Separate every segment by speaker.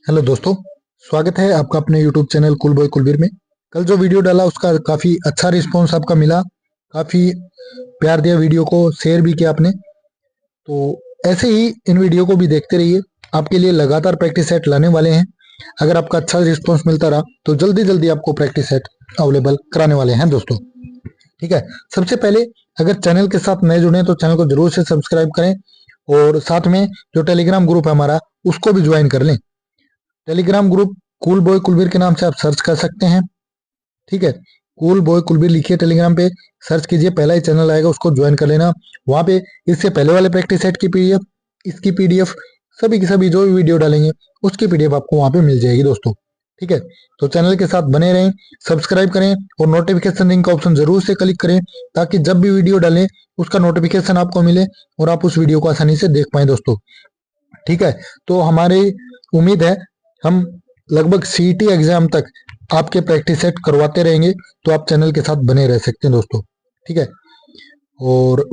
Speaker 1: Hello दोस्तों, स्वागत है आपका अपने YouTube channel cool boy Kulbir में। कल जो वीडियो डाला उसका काफ़ी अच्छा रिस्पांस आपका मिला, काफ़ी प्यार दिया वीडियो को, शेयर भी किया आपने। तो ऐसे ही इन वीडियो को भी देखते रहिए, आपके लिए लगातार प्रैक्टिस सेट लाने वाले हैं। अगर आपका अच्छा रिस्पांस मिलता रहा तो जल्दी जल्दी आपको प्रैक्टिस सेट अवेलेबल कराने वाले हैं दोस्तों। ठीक है, सबसे पहले अगर चैनल के साथ नए जुड़े हैं तो चैनल को जरूर से सब्सक्राइब करें और साथ में जो टेलीग्राम ग्रुप है हमारा उसको भी ज्वाइन कर लें। Telegram group cool boy Kulbir के नाम से आप सर्च कर सकते हैं। ठीक है, कूल बॉय कुलबीर लिखिए, टेलीग्राम पे सर्च कीजिए, पहला ही चैनल आएगा, उसको ज्वाइन कर लेना। वहां पे इससे पहले वाले प्रैक्टिस सेट की पीडीएफ, इसकी पीडीएफ, सभी की सभी जो भी वीडियो डालेंगे उसकी पीडीएफ आपको वहां पे मिल जाएगी दोस्तों। ठीक है, तो चैनल के साथ बने रहें, सब्सक्राइब करें और नोटिफिकेशन रिंग का ऑप्शन जरूर से क्लिक करें ताकि जब भी वीडियो डालें उसका नोटिफिकेशन आपको मिले और आप उस वीडियो को आसानी से देख पाए दोस्तों। ठीक है, तो हमारी उम्मीद है हम लगभग सीईटी एग्जाम तक आपके प्रैक्टिस सेट करवाते रहेंगे, तो आप चैनल के साथ बने रह सकते हैं दोस्तों। ठीक है, और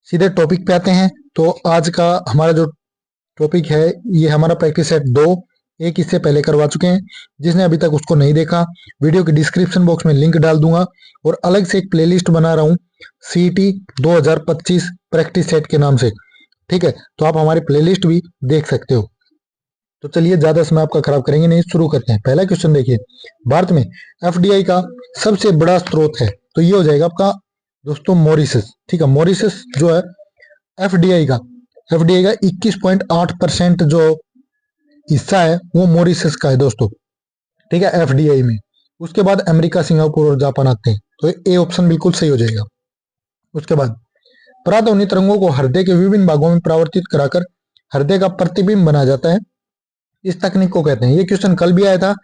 Speaker 1: सीधे टॉपिक पे आते हैं। तो आज का हमारा जो टॉपिक है ये हमारा प्रैक्टिस सेट 2, एक इससे पहले करवा चुके हैं। जिसने अभी तक उसको नहीं देखा, वीडियो के डिस्क्रिप्शन बॉक्स में लिंक डाल दूंगा और अलग से एक प्लेलिस्ट बना रहा हूँ सीईटी 2025 प्रैक्टिस सेट के नाम से। ठीक है, तो आप हमारी प्लेलिस्ट भी देख सकते हो। तो चलिए ज्यादा समय आपका खराब करेंगे नहीं, शुरू करते हैं। पहला क्वेश्चन देखिए, भारत में एफडीआई का सबसे बड़ा स्रोत है, तो ये हो जाएगा आपका दोस्तों मॉरिशस। ठीक है, मॉरिशस जो है एफडीआई का 21.8% जो हिस्सा है वो मॉरिशस का है दोस्तों। ठीक है, एफडीआई में। उसके बाद अमेरिका, सिंगापुर और जापान आते हैं, तो ए ऑप्शन बिल्कुल सही हो जाएगा। उसके बाद पराध्वनि तरंगों को हृदय के विभिन्न भागों में परावर्तित कराकर हृदय का प्रतिबिंब बना जाता है, इस तकनीक को कहते हैं। ये क्वेश्चन कल भी आया था,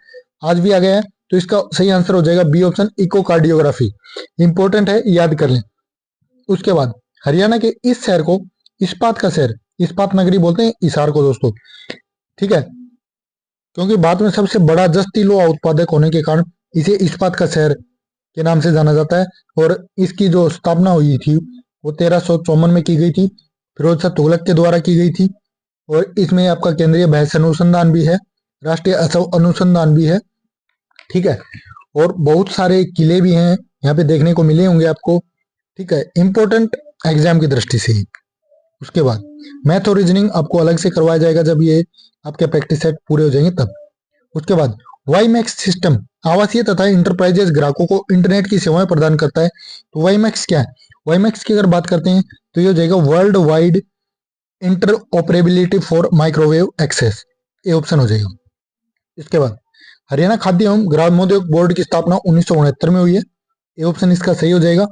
Speaker 1: आज भी आ गया है, तो इसका सही आंसर हो जाएगा बी ऑप्शन, इकोकार्डियोग्राफी। इंपॉर्टेंट है, याद कर लें। उसके बाद हरियाणा के इस शहर को इस्पात का शहर, इस्पात नगरी बोलते हैं हिसार को दोस्तों। ठीक है, क्योंकि भारत में सबसे बड़ा जस्ती लोहा उत्पादक होने के कारण इसे इस्पात का शहर के नाम से जाना जाता है। और इसकी जो स्थापना हुई थी वो 1354 में की गई थी, फिरोज शाह तुगलक के द्वारा की गई थी। और इसमें आपका केंद्रीय बहस अनुसंधान भी है, राष्ट्रीय अनुसंधान भी है। ठीक है, और बहुत सारे किले भी हैं यहाँ पे देखने को मिले होंगे आपको। ठीक है, इंपॉर्टेंट एग्जाम की दृष्टि से ही। उसके बाद मैथ और रीजनिंग आपको अलग से करवाया जाएगा जब ये आपके प्रैक्टिस सेट पूरे हो जाएंगे तब। उसके बाद वाईमैक्स सिस्टम आवासीय तथा इंटरप्राइजेस ग्राहकों को इंटरनेट की सेवाएं प्रदान करता है। तो वाईमैक्स क्या है? वाईमैक्स की अगर बात करते हैं तो ये हो जाएगा world wide interoperability for microwave access, ये ऑप्शन हो जाएगा। इसके बाद हरियाणा खाद्य एवं ग्रामोद्योग बोर्ड की स्थापना 1969 में हुई है, ये ऑप्शन इसका सही हो जाएगा।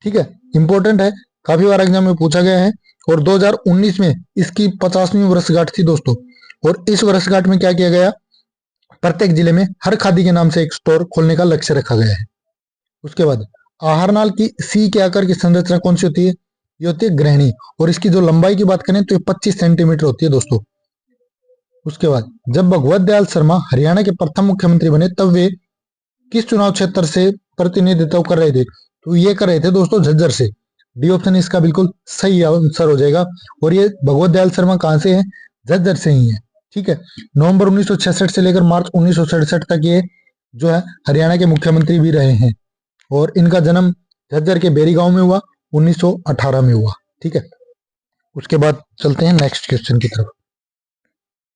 Speaker 1: ठीक है, इंपॉर्टेंट है, काफी बार एग्जाम में पूछा गया है। और 2019 में इसकी 50वीं वर्षगांठ थी दोस्तों। और इस वर्षगांठ में क्या किया गया, प्रत्येक जिले में हर खादी के नाम से एक स्टोर खोलने का लक्ष्य रखा गया है। उसके बाद आहारनाल की सी के आकार की संरचना कौन सी होती है? ये होती है ग्रहणी, और इसकी जो लंबाई की बात करें तो ये 25 सेंटीमीटर होती है दोस्तों। उसके बाद जब भगवत दयाल शर्मा हरियाणा के प्रथम मुख्यमंत्री बने तब वे किस चुनाव क्षेत्र से प्रतिनिधित्व कर रहे थे? तो ये कर रहे थे दोस्तों झज्जर से। डी ऑप्शन इसका बिल्कुल सही आंसर हो जाएगा। और ये भगवत दयाल शर्मा कहां से है? झज्जर से ही है। ठीक है, नवंबर 1966 से लेकर मार्च 1967 तक ये जो है हरियाणा के मुख्यमंत्री भी रहे हैं। और इनका जन्म झज्जर के बेरी गांव में हुआ, 1918 में हुआ। ठीक है, उसके बाद चलते हैं नेक्स्ट क्वेश्चन की तरफ।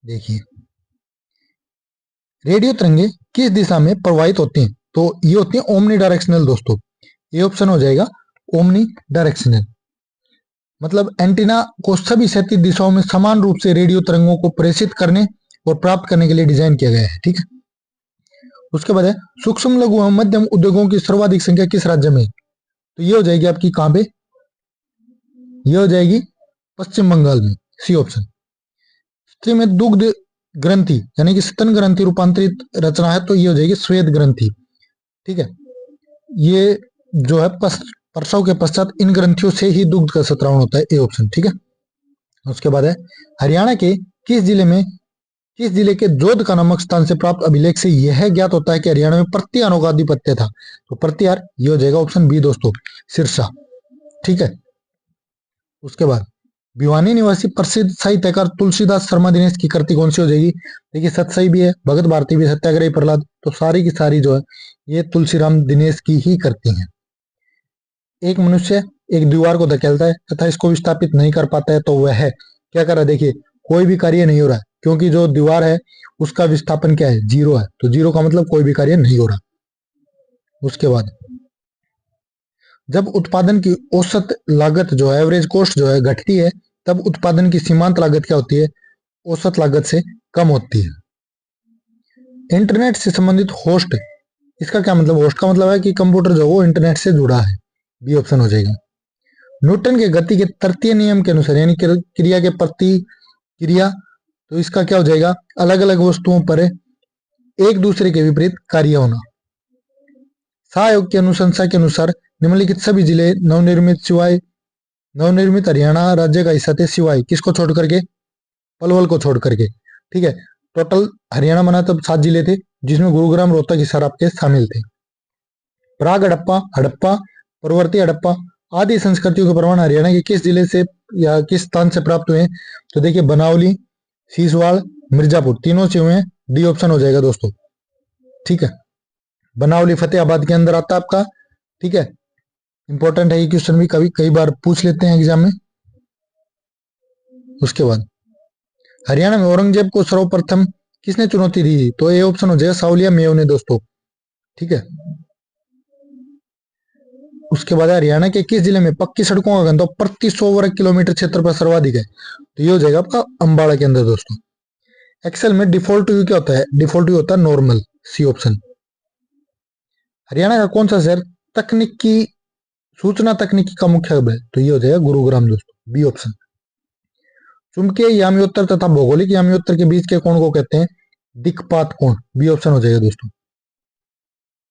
Speaker 1: देखिए, रेडियो तरंगे किस दिशा में प्रवाहित होती हैं? तो ये होती है ओमनी डायरेक्शनल दोस्तों, ये ऑप्शन हो जाएगा ओमनी डायरेक्शनल। मतलब एंटीना को सभी क्षैतिज दिशाओं में समान रूप से रेडियो तरंगों को प्रेषित करने और प्राप्त करने के लिए डिजाइन किया गया है। ठीक है, उसके बाद है सूक्ष्म लघु एवं मध्यम उद्योगों की सर्वाधिक संख्या किस राज्य में? तो ये हो जाएगी आपकी कहां पे? ये हो जाएगी पश्चिम बंगाल में, सी ऑप्शन। स्त्री में दुग्ध ग्रंथि यानी कि स्तन ग्रंथि रूपांतरित रचना है, तो ये हो जाएगी श्वेत ग्रंथि। ठीक है, ये जो है प्रसव के पश्चात इन ग्रंथियों से ही दुग्ध का सत्रावण होता है, ए ऑप्शन। ठीक है, उसके बाद है हरियाणा के किस जिले के जोध का नामक स्थान से प्राप्त अभिलेख से यह ज्ञात होता है कि हरियाणा में प्रत्यारों का आधिपत्य था? तो प्रत्यार ये हो जाएगा ऑप्शन बी दोस्तों, सिरसा। ठीक है, उसके बाद भिवानी निवासी प्रसिद्ध साहित्यकार तुलसीदास शर्मा दिनेश की कृति कौन सी हो जाएगी? देखिए सतसई भी है, भगत भारती भी, सत्याग्रही प्रहलाद, तो सारी की सारी जो है ये तुलसीराम दिनेश की ही कृति है। एक मनुष्य एक दीवार को धकेलता है तथा इसको विस्थापित नहीं कर पाता है तो वह क्या कर रहा है? देखिए कोई भी कार्य नहीं हो रहा है, क्योंकि जो दीवार है उसका विस्थापन क्या है? जीरो है, तो जीरो का मतलब कोई भी कार्य नहीं हो रहा। उसके बाद जब उत्पादन की औसत लागत जो है, एवरेज कॉस्ट जो है घटती है, तब उत्पादन की सीमांत लागत क्या होती है? औसत लागत से कम होती है। इंटरनेट से संबंधित होस्ट, इसका क्या मतलब? होस्ट का मतलब है कि कंप्यूटर जो वो इंटरनेट से जुड़ा है, बी ऑप्शन हो जाएगा। न्यूटन के गति के तृतीय नियम के अनुसार, यानी क्रिया के प्रति क्रिया, तो इसका क्या हो जाएगा? अलग अलग वस्तुओं पर एक दूसरे के विपरीत कार्य होना। सहयोग की अनुशंसा के अनुसार निम्नलिखित सभी जिले नवनिर्मित हरियाणा राज्य का हिस्सा थे, सिवाय किसको छोड़ करके? पलवल को छोड़ करके। ठीक है, टोटल हरियाणा बना तब 7 जिले थे, जिसमें गुरुग्राम, रोहतक, हिसार आपके शामिल थे। प्राग हड़प्पा, हड़प्पा, पूर्ववर्ती हड़प्पा आदि संस्कृतियों के प्रमाण हरियाणा के किस जिले से या किस स्थान से प्राप्त हुए? तो देखिए बनावली, सीसवाड़, मिर्जापुर, तीनों से हुए हैं। डी ऑप्शन हो जाएगा दोस्तों। ठीक है, बनावली फतेहाबाद के अंदर आता है आपका। ठीक है, इंपॉर्टेंट है ये क्वेश्चन भी, कभी कई बार पूछ लेते हैं एग्जाम में। उसके बाद हरियाणा में औरंगजेब को सर्वप्रथम किसने चुनौती दी? तो ए ऑप्शन हो जाएगा सावलिया मेव ने दोस्तों। ठीक है, उसके बाद हरियाणा के किस जिले में पक्की सड़कों का घनत्व प्रति 100 वर्ग किलोमीटर क्षेत्र पर सर्वाधिक है? तो ये हो जाएगा आपका अंबाला के अंदर दोस्तों। एक्सेल में डिफॉल्ट व्यू क्या होता है? डिफॉल्ट व्यू होता है नॉर्मल, सी ऑप्शन। हरियाणा का कौन सा शहर तकनीकी सूचना तकनीकी का मुख्य हब है? तो ये हो जाएगा गुरुग्राम दोस्तों, बी ऑप्शन। चुंबकीय याम्योत्तर तथा भौगोलिक याम्योत्तर के बीच के कोण को कहते हैं दिक्पात कोण, बी ऑप्शन हो जाएगा दोस्तों।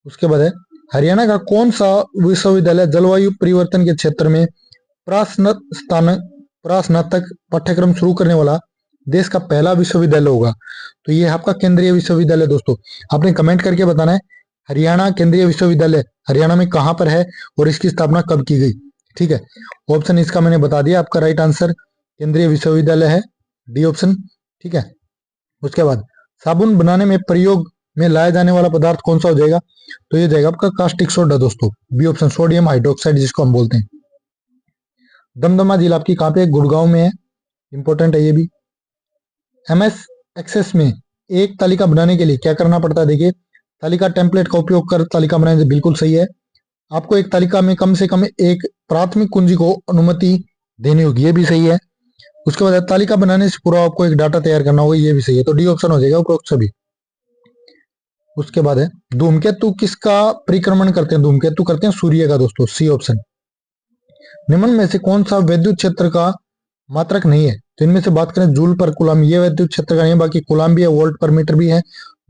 Speaker 1: उसके बाद है हरियाणा का कौन सा विश्वविद्यालय जलवायु परिवर्तन के क्षेत्र में प्रास्नातक पाठ्यक्रम शुरू करने वाला देश का पहला विश्वविद्यालय होगा? तो ये आपका केंद्रीय विश्वविद्यालय दोस्तों। आपने कमेंट करके बताना है हरियाणा केंद्रीय विश्वविद्यालय हरियाणा में कहां पर है और इसकी स्थापना कब की गई। ठीक है, ऑप्शन इसका मैंने बता दिया, आपका राइट आंसर केंद्रीय विश्वविद्यालय है, डी ऑप्शन। ठीक है, उसके बाद साबुन बनाने में प्रयोग में लाया जाने वाला पदार्थ कौन सा हो जाएगा? तो ये जाएगा आपका कास्टिक सोडा दोस्तों, बी ऑप्शन, सोडियम हाइड्रोक्साइड जिसको हम बोलते हैं। दमदमा जिला आपकी कहां पे? गुड़गांव में है, इंपॉर्टेंट है ये भी। एमएस एक्सेस में एक तालिका बनाने के लिए क्या करना पड़ता है? देखिए तालिका टेम्पलेट का उपयोग कर तालिका बनाने से बिल्कुल सही है। आपको एक तालिका में कम से कम एक प्राथमिक कुंजी को अनुमति देनी होगी, ये भी सही है। उसके बाद तालिका बनाने से पूरा आपको एक डाटा तैयार करना होगा, ये भी सही है, तो डी ऑप्शन हो जाएगा उपरोक्त सभी। उसके बाद है धूमकेतु किसका परिक्रमण करते हैं? धूमकेतु करते हैं सूर्य का दोस्तों, सी ऑप्शन। निम्न में से कौन सा विद्युत क्षेत्र का मात्रक नहीं है? तो इनमें से बात करें जूल पर कूलम, ये विद्युत क्षेत्र का नहीं है, बाकी कूलम भी है, वोल्ट पर मीटर भी है,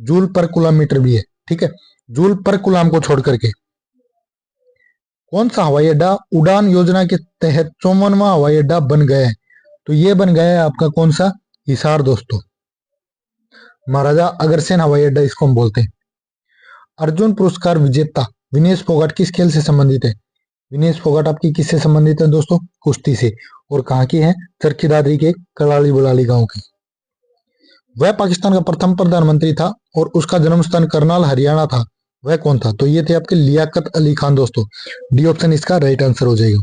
Speaker 1: जूल पर कूलम मीटर भी है। ठीक है, जूल पर कूलम को छोड़ करके कौन सा हवाई अड्डा उड़ान योजना के तहत 54वां हवाई अड्डा बन गया है? तो ये बन गया है आपका कौन सा? हिसार दोस्तों, महाराजा अग्रसेन हवाई अड्डा इसको हम बोलते हैं। अर्जुन पुरस्कार विजेता विनेश फोगाट किस खेल से संबंधित है? विनेश फोगाट आपकी किससे संबंधित है दोस्तों? कुश्ती से। और कहाँ की है? चरखी दादरी के कलाली बुलाली गांव की। वह पाकिस्तान का प्रथम प्रधानमंत्री था और उसका जन्म स्थान करनाल हरियाणा था, वह कौन था? तो ये थे आपके लियाकत अली खान दोस्तों, डी ऑप्शन इसका राइट आंसर हो जाएगा।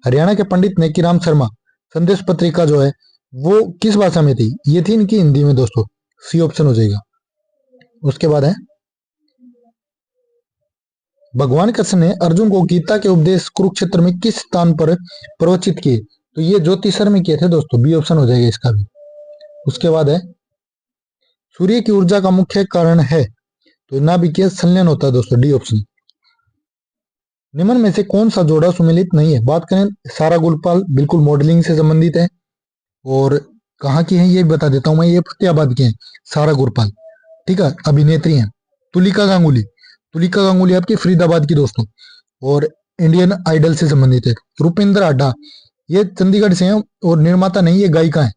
Speaker 1: हरियाणा के पंडित नेकीराम शर्मा संदेश पत्रिका जो है वो किस भाषा में थी? ये थी इनकी हिंदी में दोस्तों, सी ऑप्शन हो जाएगा। उसके बाद है भगवान कृष्ण ने अर्जुन को गीता के उपदेश कुरुक्षेत्र में किस स्थान पर प्रवचित किए? तो ये ज्योतिषर में किए थे दोस्तों, बी ऑप्शन हो जाएगा इसका भी। उसके बाद है सूर्य की ऊर्जा का मुख्य कारण है, तो नाभिकीय संलयन होता है दोस्तों, डी ऑप्शन। निम्न में से कौन सा जोड़ा सुमेलित नहीं है? बात करें सारा गुलपाल, बिल्कुल मॉडलिंग से संबंधित है। और कहाँ की है ये बता देता हूं मैं, ये फतेहाबाद के हैं सारा गुरपाल। ठीक है, अभिनेत्री हैं। तुलिका गांगुली, तुलिका गांगुली आपकी फरीदाबाद की दोस्तों, और इंडियन आइडल से संबंधित है। रुपिंदर आड्डा ये चंडीगढ़ से हैं और निर्माता नहीं, ये गायिका है,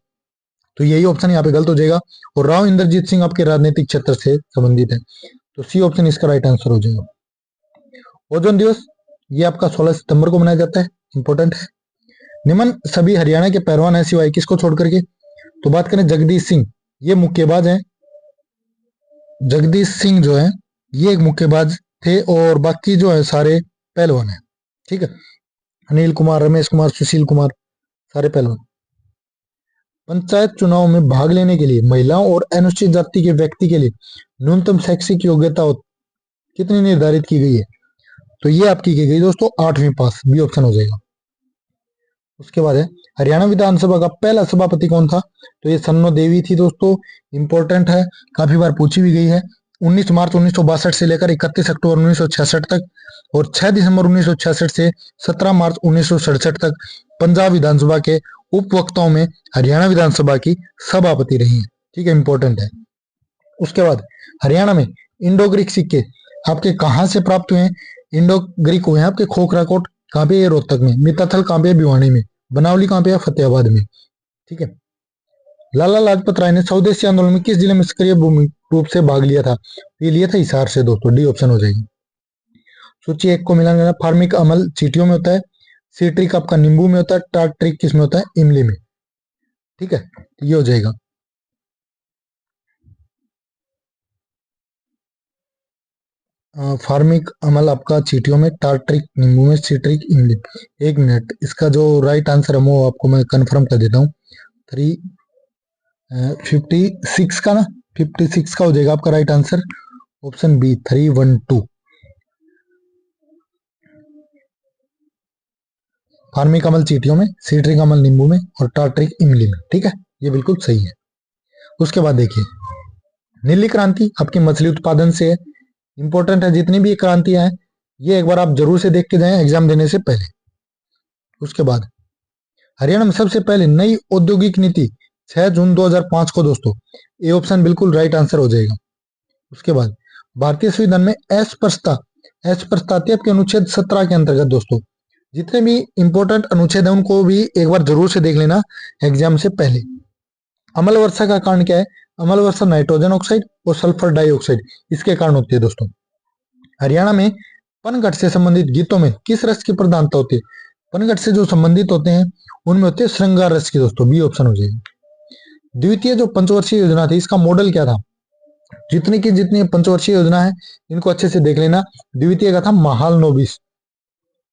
Speaker 1: तो यही ऑप्शन यहाँ पे गलत हो जाएगा। और राव इंद्रजीत सिंह आपके राजनीतिक क्षेत्र से संबंधित है, तो सी ऑप्शन इसका राइट आंसर हो जाएगा। ओजोन दिवस ये आपका 16 सितंबर को मनाया जाता है, इंपॉर्टेंट है। निम्न सभी हरियाणा के पहलवान है सिवाय किसको छोड़ करके। तो बात करें जगदीश सिंह, ये मुक्केबाज हैं। जगदीश सिंह जो है ये एक मुक्केबाज थे और बाकी जो है सारे पहलवान हैं। ठीक है, अनिल कुमार, रमेश कुमार, सुशील कुमार, सारे पहलवान। पंचायत चुनाव में भाग लेने के लिए महिलाओं और अनुसूचित जाति के व्यक्ति के लिए न्यूनतम शैक्षिक योग्यता कितनी निर्धारित की गई है। तो ये आपकी की गई दोस्तों 8वीं पास, बी ऑप्शन हो जाएगा। उसके बाद है हरियाणा विधानसभा का पहला सभापति कौन था। तो ये सन्नो देवी थी दोस्तों, इंपॉर्टेंट है, काफी बार पूछी भी गई है। 19 मार्च 1962 से लेकर 31 अक्टूबर 1966 तक और 6 दिसंबर 1966 से 17 मार्च 1967 तक पंजाब विधानसभा के उपवक्ताओं में हरियाणा विधानसभा की सभापति रही है। ठीक है, इंपॉर्टेंट है। उसके बाद हरियाणा में इंडो ग्रीक सिक्के आपके कहां से प्राप्त हुए हैं। इंडो ग्रीक हुए हैं आपके खोखरा कोट, कहां पे, रोहतक में। मिताथल कहां पे, भिवानी में। बनावली कहां पे है, फतेहाबाद में। ठीक है। लाला लाजपत राय ने स्वदेशी आंदोलन में किस जिले में सक्रिय रूप से भाग लिया था। ये लिया था हिसार से दोस्तों, डी ऑप्शन हो जाएगी। सूची 1 को मिलान करना, फार्मिक अमल चीटियों में होता है, सीट्रिक आपका नींबू में होता है, टार्ट्रिक किस में होता है, इमली में। ठीक है, ये हो जाएगा। फार्मिक अमल आपका चीटियों में, टार्ट्रिक नींबू में, सीट्रिक इमली। 1 मिनट, इसका जो राइट आंसर है वो आपको मैं कंफर्म कर देता हूँ। 56 का ना, 56 का हो जाएगा आपका right answer, option B 312। Formic अमल चीटियों में, सीट्रिक अमल नींबू में और टार्ट्रिक इमली में। ठीक है, ये बिल्कुल सही है। उसके बाद देखिए नीली क्रांति आपकी मछली उत्पादन से है, इंपॉर्टेंट है। जितनी भी क्रांतियां हैं ये एक बार आप जरूर से देख के जाएं एग्जाम देने से पहले। उसके बाद हरियाणा में सबसे पहले नई औद्योगिक नीति 6 जून 2005 को दोस्तों, ए ऑप्शन बिल्कुल राइट आंसर हो जाएगा। उसके बाद भारतीय संविधान में अस्पृश्यता अस्पृश्यता आपके अनुच्छेद 17 के अंतर्गत दोस्तों, जितने भी इंपॉर्टेंट अनुच्छेद है उनको भी एक बार जरूर से देख लेना एग्जाम से पहले। अम्ल वर्षा का कारण क्या है। अम्ल वर्षा नाइट्रोजन ऑक्साइड और सल्फर डाइऑक्साइड इसके कारण होती है दोस्तों। हरियाणा में पनघट से संबंधित गीतों में किस रस की प्रधानता होती है। पनघट से जो संबंधित होते हैं उनमें होते हैं श्रृंगार रस की दोस्तों, बी ऑप्शन हो जाएगी। द्वितीय जो पंचवर्षीय योजना थी इसका मॉडल क्या था। जितनी पंचवर्षीय योजना है इनको अच्छे से देख लेना। द्वितीय का था महालनोबिस,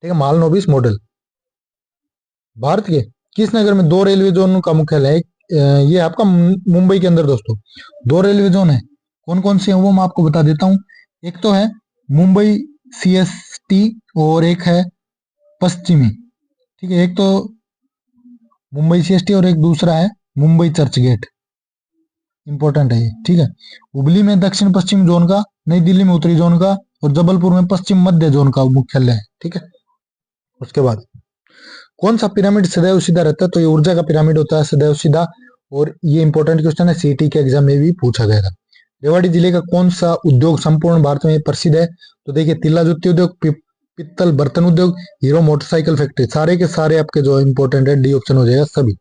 Speaker 1: ठीक है, महालनोबिस मॉडल। भारत के किस नगर में 2 रेलवे जोन का मुख्यालय है। ये आपका मुंबई के अंदर दोस्तों 2 रेलवे जोन है। कौन कौन से हैं वो मैं आपको बता देता हूँ। एक तो है मुंबई CST और एक है पश्चिमी। ठीक है, एक तो मुंबई CST और एक दूसरा है मुंबई चर्च गेट, इंपॉर्टेंट है ये। ठीक है, हुबली में दक्षिण पश्चिम जोन का, नई दिल्ली में उत्तरी जोन का और जबलपुर में पश्चिम मध्य जोन का मुख्यालय है। ठीक है, उसके बाद कौन सा पिरामिड सदैव सीधा रहता है। तो ये ऊर्जा का पिरामिड होता है सदैव सीधा, और ये इंपॉर्टेंट क्वेश्चन है, सीटी के एग्जाम में भी पूछा गया था। रेवाड़ी जिले का कौन सा उद्योग संपूर्ण भारत में प्रसिद्ध है। तो देखिए तिल्ला जुत्ती उद्योग, पित्तल बर्तन उद्योग, हीरो मोटरसाइकिल फैक्ट्री, सारे के सारे आपके जो इंपॉर्टेंट है, डी ऑप्शन हो जाएगा सभी।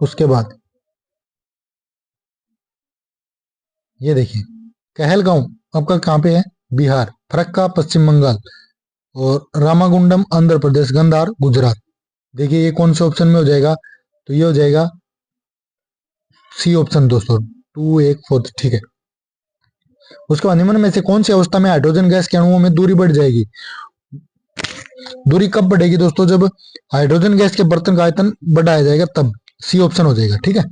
Speaker 1: उसके बाद ये देखिए कहलगांव आपका कहाँ पे है, बिहार, फरक्का पश्चिम बंगाल और रामागुंडम आंध्र प्रदेश, गंधार गुजरात। देखिए ये कौन से ऑप्शन में हो जाएगा। तो ये हो जाएगा सी ऑप्शन दोस्तों, 2 1 4। ठीक है, उसके बाद निम्न में से कौन सी अवस्था में हाइड्रोजन गैस के अणुओं में दूरी बढ़ जाएगी। दूरी कब बढ़ेगी दोस्तों, जब हाइड्रोजन गैस के बर्तन का आयतन बढ़ाया जाएगा तब, सी ऑप्शन हो जाएगा। ठीक है,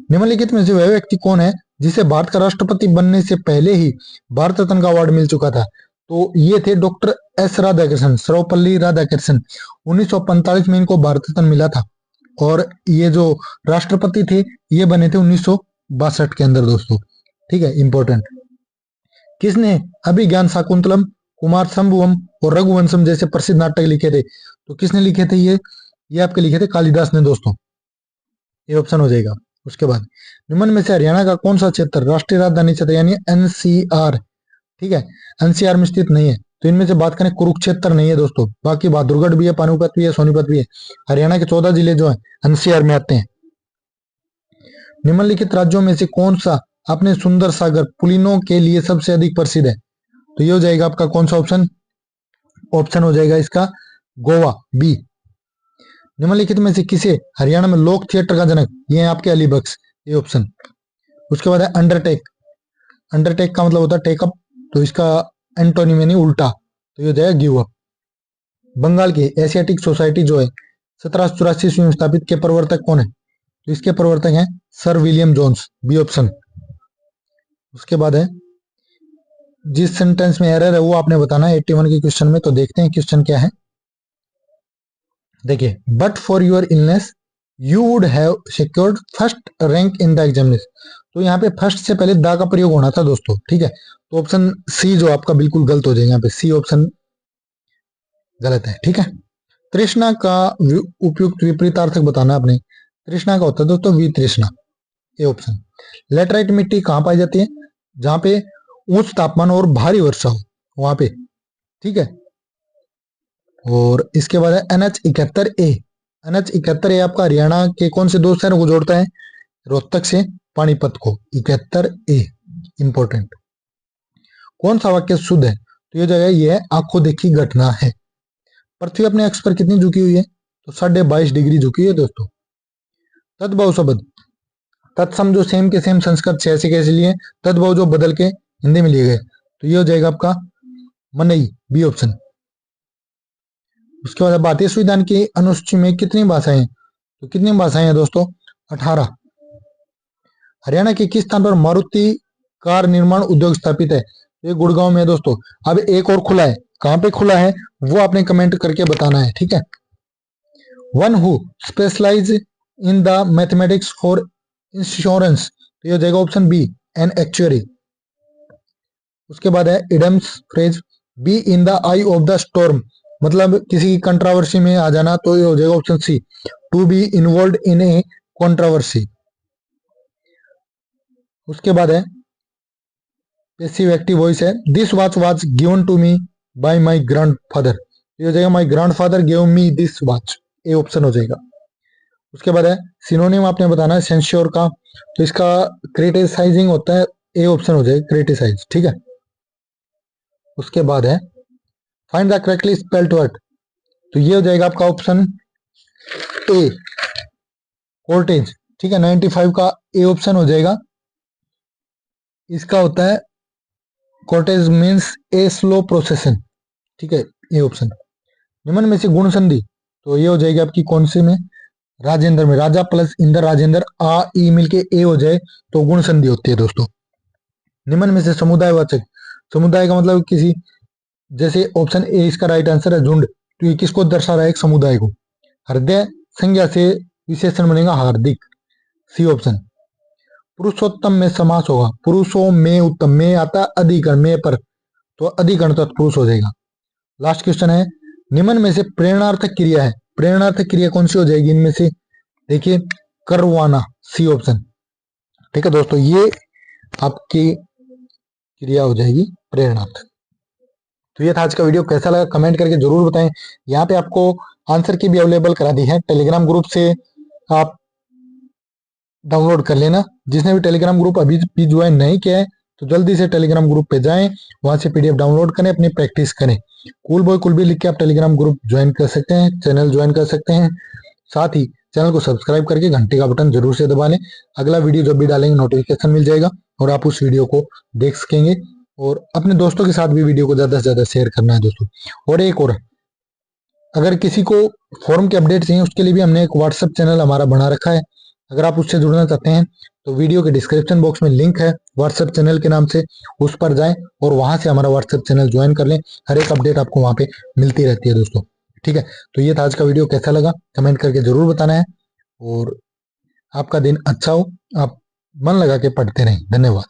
Speaker 1: निम्नलिखित में से वह व्यक्ति कौन है जिसे भारत का राष्ट्रपति बनने से पहले ही भारत रत्न का अवार्ड मिल चुका था। तो ये थे डॉक्टर एस राधाकृष्णन, सर्वपल्ली राधाकृष्णन। 1945 में इनको भारत रत्न मिला था और ये जो राष्ट्रपति थे ये बने थे 1962 के अंदर दोस्तों। ठीक है, इंपॉर्टेंट। किसने अभिज्ञान शाकुंतलम, कुमार संभवम और रघुवंशम जैसे प्रसिद्ध नाटक लिखे थे। तो किसने लिखे थे ये आपके लिखे थे कालिदास ने दोस्तों, ये ऑप्शन हो जाएगा। उसके बाद निम्न में से हरियाणा का कौन सा क्षेत्र राष्ट्रीय राजधानी क्षेत्र यानी NCR, ठीक है, NCR में स्थित नहीं है। तो इनमें से बात करें कुरुक्षेत्र नहीं है दोस्तों, बाकी बहादुरगढ़ भी है, पानीपत भी है, सोनीपत भी है। हरियाणा के 14 जिले जो है NCR में आते हैं। निम्नलिखित राज्यों में से कौन सा अपने सुंदर सागर पुलिनों के लिए सबसे अधिक प्रसिद्ध है। तो ये हो जाएगा आपका कौन सा ऑप्शन, ऑप्शन हो जाएगा इसका गोवा बी। निम्नलिखित में से किसे हरियाणा में लोक थिएटर का जनक, ये है आपके अली बख्श, ये ऑप्शन। उसके बाद है अंडरटेक। अंडरटेक का मतलब होता है टेकअप, तो इसका एंटोनिम यानी उल्टा, तो ये हो जाएगा गिव अप। बंगाल की एशियाटिक सोसाइटी जो है 1784 ईस्वी में स्थापित के प्रवर्तक कौन है, तो इसके प्रवर्तक हैं sir William Jones, B option. उसके बाद है जिस सेंटेंस में एरर है वो आपने बताना है 81 के क्वेश्चन में। तो देखते हैं क्वेश्चन क्या है। देखिए, but for your illness you would have secured first rank in the examination. तो यहाँ पे फर्स्ट से पहले दा का प्रयोग होना था दोस्तों, ठीक है। तो ऑप्शन सी जो आपका बिल्कुल गलत हो जाएगा, यहाँ पे सी ऑप्शन गलत है, ठीक है। तृष्णा का उपयुक्त विपरीतार्थक बताना आपने। तृष्णा का होता है दोस्तों वितृष्णा, ये ऑप्शन। लेटराइट मिट्टी कहाँ पाई जाती है, जहां पे उच्च तापमान और भारी वर्षा हो वहां पे, ठीक है। और इसके बाद है NH71A। NH71A आपका हरियाणा के कौन से दो शहरों को जोड़ता है, रोहतक से पानीपत को, 71A इंपॉर्टेंट। कौन सा वाक्य शुद्ध है, तो ये जगह ये है आंखों देखी घटना है। पृथ्वी अपने अक्ष पर कितनी झुकी हुई है, तो 22.5 डिग्री झुकी हुई है दोस्तों। तद्भव शब्द, तत्सम जो सेम के सेम संस्कृत से ऐसे कैसे लिए, तद्भव जो बदल के हिंदी में लिए गए, तो ये हो जाएगा आपका मनई, बी ऑप्शन। उसके बाद भारतीय संविधान की अनुसूची में कितनी भाषाएं हैं, तो कितनी भाषाएं हैं दोस्तों, 18। हरियाणा के किस स्थान पर मारुति कार निर्माण उद्योग स्थापित है, ये गुड़गांव में है दोस्तों। अब एक और खुला है, कहां पे खुला है वो आपने कमेंट करके बताना है, ठीक है। One who specialise in the mathematics for insurance, तो ये हो जाएगा ऑप्शन बी, एन एक्चुअरी। उसके बाद है idioms phrase, be in the eye of the storm, मतलब किसी की कंट्रोवर्सी में आ जाना, तो ये हो जाएगा option C, to be involve in a controversy. उसके बाद है पैसिव एक्टिव वॉइस है, this watch was given to me by my grandfather, ये हो जाएगा my grandfather give me this watch, A option हो जाएगा। उसके बाद है सिनोनिम आपने बताना है सेंश्योर का, तो इसका क्रिटिसाइजिंग होता है, ए ऑप्शन हो जाएगा क्रिटिसाइज, ठीक है। उसके बाद है find the correctly spelled word, तो ये हो जाएगा आपका ऑप्शन ए, कोर्टेज, ठीक है। 95 का ए ऑप्शन हो जाएगा, इसका होता है कोर्टेज मीन्स ए स्लो प्रोसेसन, ठीक है, ए ऑप्शन। निम्न में से गुण संधि, तो ये हो जाएगी आपकी कौन सी में, राजेंद्र में, राजा प्लस इंद्र राजेंद्र, आ ई मिलके ए हो जाए तो गुण संधि होती है दोस्तों। निम्न में से समुदायवाचक, समुदाय का मतलब किसी, जैसे ऑप्शन ए इसका राइट आंसर है झुंड, तो ये किसको दर्शा रहा है, एक समुदाय को। हृदय संज्ञा से विशेषण बनेगा हार्दिक, सी ऑप्शन। पुरुषोत्तम में समास होगा, पुरुषों में उत्तम, में आता अधिकरण में पर, तो अधिकरण तत्पुरुष हो जाएगा। लास्ट क्वेश्चन है निम्न में से प्रेरणार्थक क्रिया है, प्रेरणार्थक क्रिया कौन सी हो जाएगी इनमें से, देखिए करवाना, सी ऑप्शन, ठीक है दोस्तों। ये आपकी क्रिया हो जाएगी प्रेरणार्थक। तो ये था आज का वीडियो, कैसा लगा कमेंट करके जरूर बताएं। यहाँ पे आपको आंसर की भी अवेलेबल करा दी है, टेलीग्राम ग्रुप से आप डाउनलोड कर लेना। जिसने भी टेलीग्राम ग्रुप अभी भी ज्वाइन नहीं किया है तो जल्दी से टेलीग्राम ग्रुप पे जाएं, वहां से PDF डाउनलोड करें, अपनी प्रैक्टिस करें। कूल बॉय कुल भी लिख के आप टेलीग्राम ग्रुप ज्वाइन कर सकते हैं, चैनल ज्वाइन कर सकते हैं। साथ ही चैनल को सब्सक्राइब करके घंटे का बटन जरूर से दबा लें, अगला वीडियो जब भी डालेंगे नोटिफिकेशन मिल जाएगा और आप उस वीडियो को देख सकेंगे। और अपने दोस्तों के साथ भी वीडियो को ज्यादा से ज्यादा शेयर करना है दोस्तों। और एक और, अगर किसी को फॉर्म के अपडेट चाहिए उसके लिए भी हमने एक व्हाट्सएप चैनल हमारा बना रखा है, अगर आप उससे जुड़ना चाहते हैं तो वीडियो के डिस्क्रिप्शन बॉक्स में लिंक है व्हाट्सएप चैनल के नाम से, उस पर जाएं और वहां से हमारा व्हाट्सएप चैनल ज्वाइन कर लें। हर एक अपडेट आपको वहां पे मिलती रहती है दोस्तों, ठीक है। तो ये था आज का वीडियो, कैसा लगा कमेंट करके जरूर बताना है। और आपका दिन अच्छा हो, आप मन लगा के पढ़ते रहें। धन्यवाद।